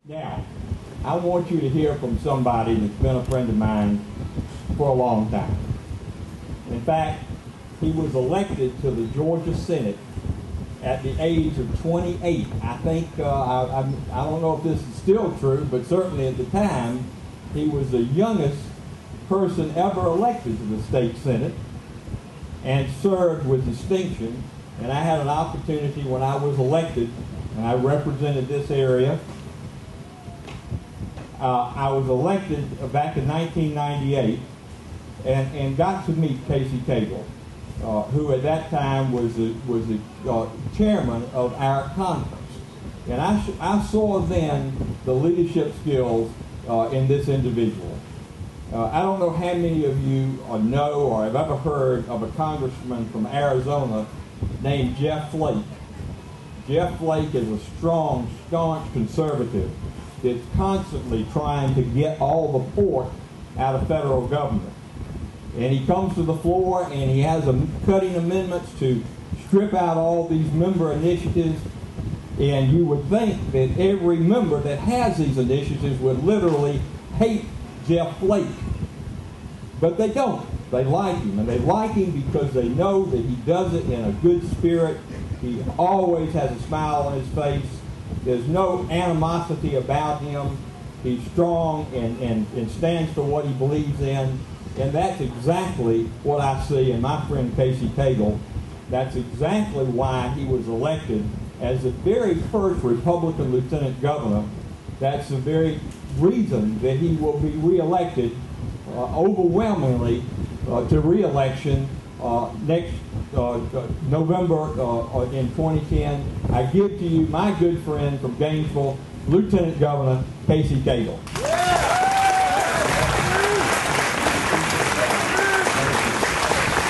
Now, I want you to hear from somebody that's been a friend of mine for a long time. In fact, he was elected to the Georgia Senate at the age of 28. I think, I don't know if this is still true, but certainly at the time, he was the youngest person ever elected to the state Senate and served with distinction. And I had an opportunity when I was elected, and I represented this area. I was elected back in 1998 and got to meet Casey Cagle, who at that time was the chairman of our conference. And I saw then the leadership skills in this individual. I don't know how many of you know or have ever heard of a congressman from Arizona named Jeff Flake. Jeff Flake is a strong, staunch conservative that's constantly trying to get all the pork out of federal government. And he comes to the floor and he has cutting amendments to strip out all these member initiatives. And you would think that every member that has these initiatives would literally hate Jeff Flake. But they don't. They like him. And they like him because they know that he does it in a good spirit. He always has a smile on his face. There's no animosity about him. He's strong and stands for what he believes in. And that's exactly what I see in my friend Casey Cagle. That's exactly why he was elected as the very first Republican lieutenant governor. That's the very reason that he will be reelected overwhelmingly to reelection next November in 2010. I give to you my good friend from Gainesville, Lieutenant Governor Casey Cagle.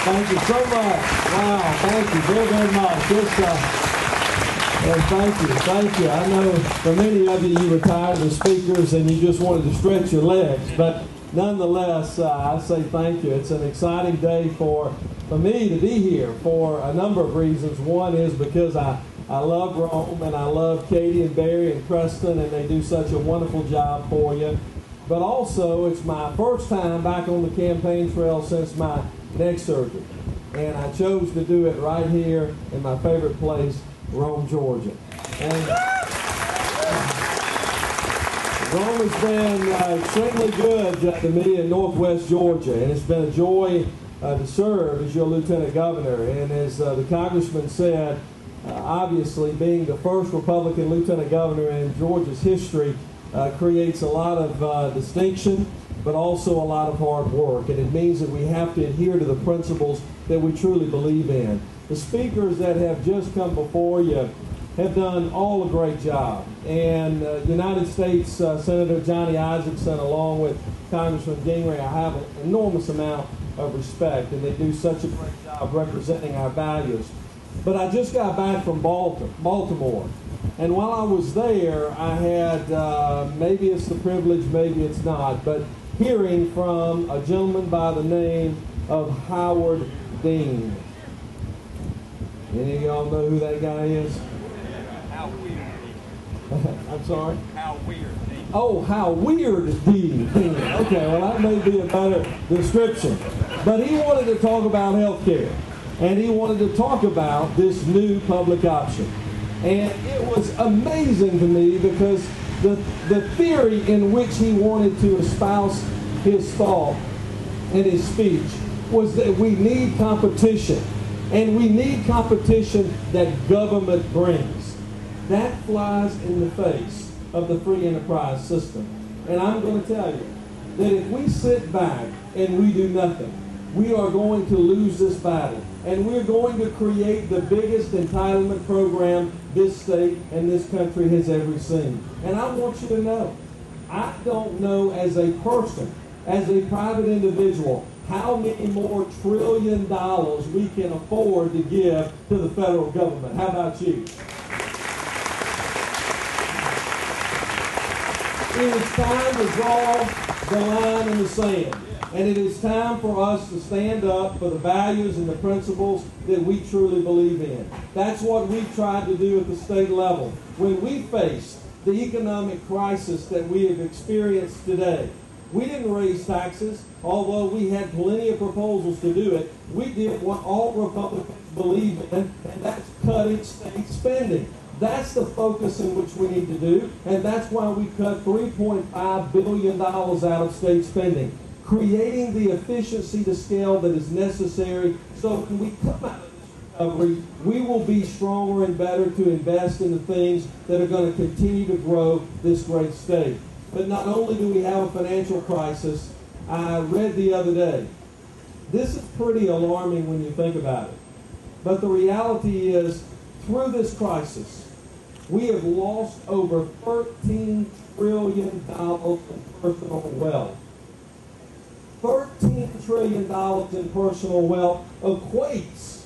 Thank you so much. Wow, thank you very, very much. Thank you. I know for many of you, you were tired of speakers and you just wanted to stretch your legs, but nonetheless, I say thank you. It's an exciting day for me to be here for a number of reasons. One is because I love Rome and I love Katie and Barry and Preston, and they do such a wonderful job for you. But also, it's my first time back on the campaign trail since my neck surgery. And I chose to do it right here in my favorite place, Rome, Georgia. And Rome has been extremely good to me in Northwest Georgia, and it's been a joy to serve as your Lieutenant Governor. And as the Congressman said, obviously being the first Republican Lieutenant Governor in Georgia's history creates a lot of distinction, but also a lot of hard work. And it means that we have to adhere to the principles that we truly believe in. The speakers that have just come before you have done all a great job. And United States Senator Johnny Isakson, along with Congressman Gingrey, I have an enormous amount of respect, and they do such a great job representing our values. But I just got back from Baltimore, and while I was there, I had, maybe it's the privilege, maybe it's not, but hearing from a gentleman by the name of Howard Dean. Any of y'all know who that guy is? How weird. I'm sorry? How weird, Dean. Oh, how weird, Dean. Okay, well, that may be a better description. But he wanted to talk about health care. And he wanted to talk about this new public option. And it was amazing to me because the theory in which he wanted to espouse his thought in his speech was that we need competition. And we need competition that government brings. That flies in the face of the free enterprise system. And I'm going to tell you that if we sit back and we do nothing, we are going to lose this battle. And we're going to create the biggest entitlement program this state and this country has ever seen. And I want you to know, I don't know as a person, as a private individual, how many more $1 trillion we can afford to give to the federal government. How about you? It is time to draw the line in the sand. And it is time for us to stand up for the values and the principles that we truly believe in. That's what we tried to do at the state level. When we faced the economic crisis that we have experienced today. We didn't raise taxes, although we had plenty of proposals to do it. We did what all Republicans believe in, and that's cutting state spending. That's the focus in which we need to do, and that's why we cut $3.5 billion out of state spending, creating the efficiency to scale that is necessary so when we come out of this recovery, we will be stronger and better to invest in the things that are going to continue to grow this great state. But not only do we have a financial crisis, I read the other day, this is pretty alarming when you think about it, but the reality is, through this crisis, we have lost over $13 trillion in personal wealth. $13 trillion in personal wealth equates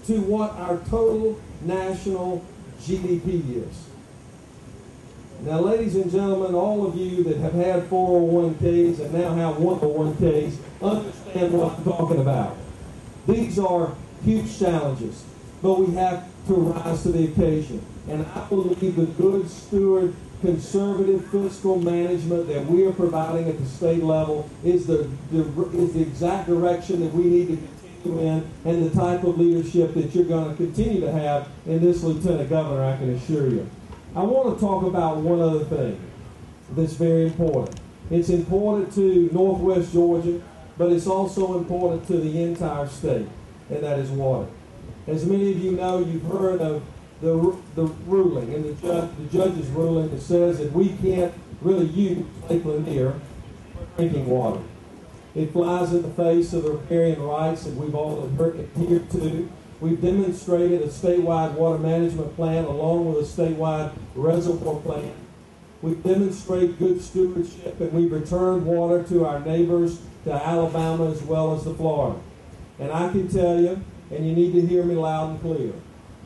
to what our total national GDP is. Now, ladies and gentlemen, all of you that have had 401ks and now have 101ks understand what I'm talking about. These are huge challenges, but we have to rise to the occasion. And I believe the good steward, conservative fiscal management that we are providing at the state level is the exact direction that we need to continue in, and the type of leadership that you're going to continue to have in this lieutenant governor, I can assure you. I want to talk about one other thing that's very important. It's important to Northwest Georgia, but it's also important to the entire state, and that is water. As many of you know, you've heard of the ruling, and the judge's ruling that says that we can't really use Lake Lanier for drinking water. It flies in the face of the riparian rights that we've all adhered to. We've demonstrated a statewide water management plan along with a statewide reservoir plan. We've demonstrated good stewardship, and we've returned water to our neighbors, to Alabama as well as to Florida. And I can tell you, and you need to hear me loud and clear,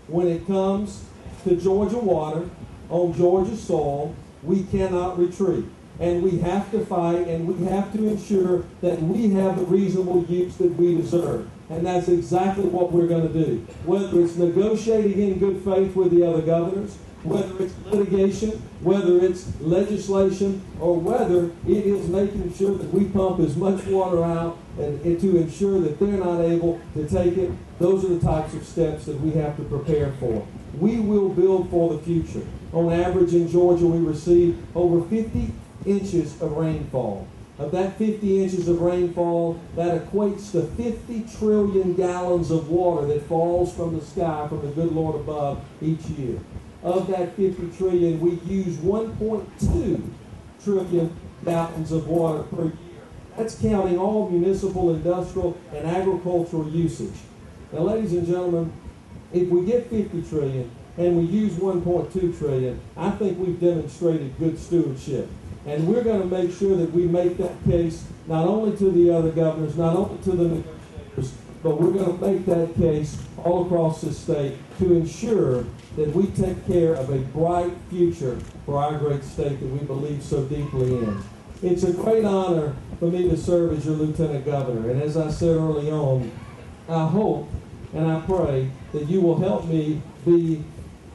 when it comes to Georgia water on Georgia soil, we cannot retreat. And we have to fight, and we have to ensure that we have the reasonable use that we deserve. And that's exactly what we're going to do. Whether it's negotiating in good faith with the other governors, whether it's litigation, whether it's legislation, or whether it is making sure that we pump as much water out and to ensure that they're not able to take it, those are the types of steps that we have to prepare for. We will build for the future. On average in Georgia, we receive over 50 inches of rainfall. Of that 50 inches of rainfall, that equates to 50 trillion gallons of water that falls from the sky from the good Lord above each year. Of that 50 trillion, we use 1.2 trillion gallons of water per year. That's counting all municipal, industrial, and agricultural usage. Now, ladies and gentlemen, if we get 50 trillion and we use 1.2 trillion, I think we've demonstrated good stewardship. And we're going to make sure that we make that case not only to the other governors, not only to the negotiators, but we're going to make that case all across the state to ensure that we take care of a bright future for our great state that we believe so deeply in. It's a great honor for me to serve as your lieutenant governor. And as I said early on, I hope and I pray that you will help me be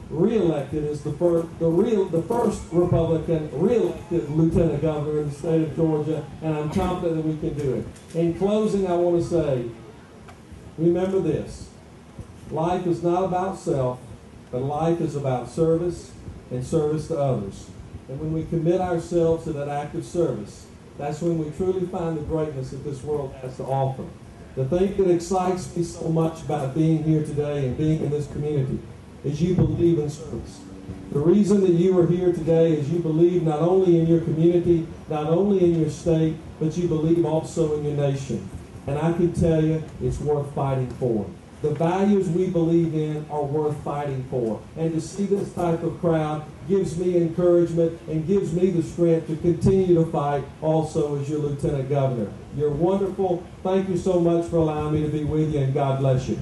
re-elected as the first Republican re-elected lieutenant governor in the state of Georgia, and I'm confident that we can do it. In closing, I want to say, remember this: life is not about self, but life is about service and service to others. And when we commit ourselves to that act of service, that's when we truly find the greatness that this world has to offer. The thing that excites me so much about being here today and being in this community is you believe in service. The reason that you are here today is you believe not only in your community, not only in your state, but you believe also in your nation. And I can tell you, it's worth fighting for. The values we believe in are worth fighting for. And to see this type of crowd gives me encouragement and gives me the strength to continue to fight also as your lieutenant governor. You're wonderful. Thank you so much for allowing me to be with you, and God bless you.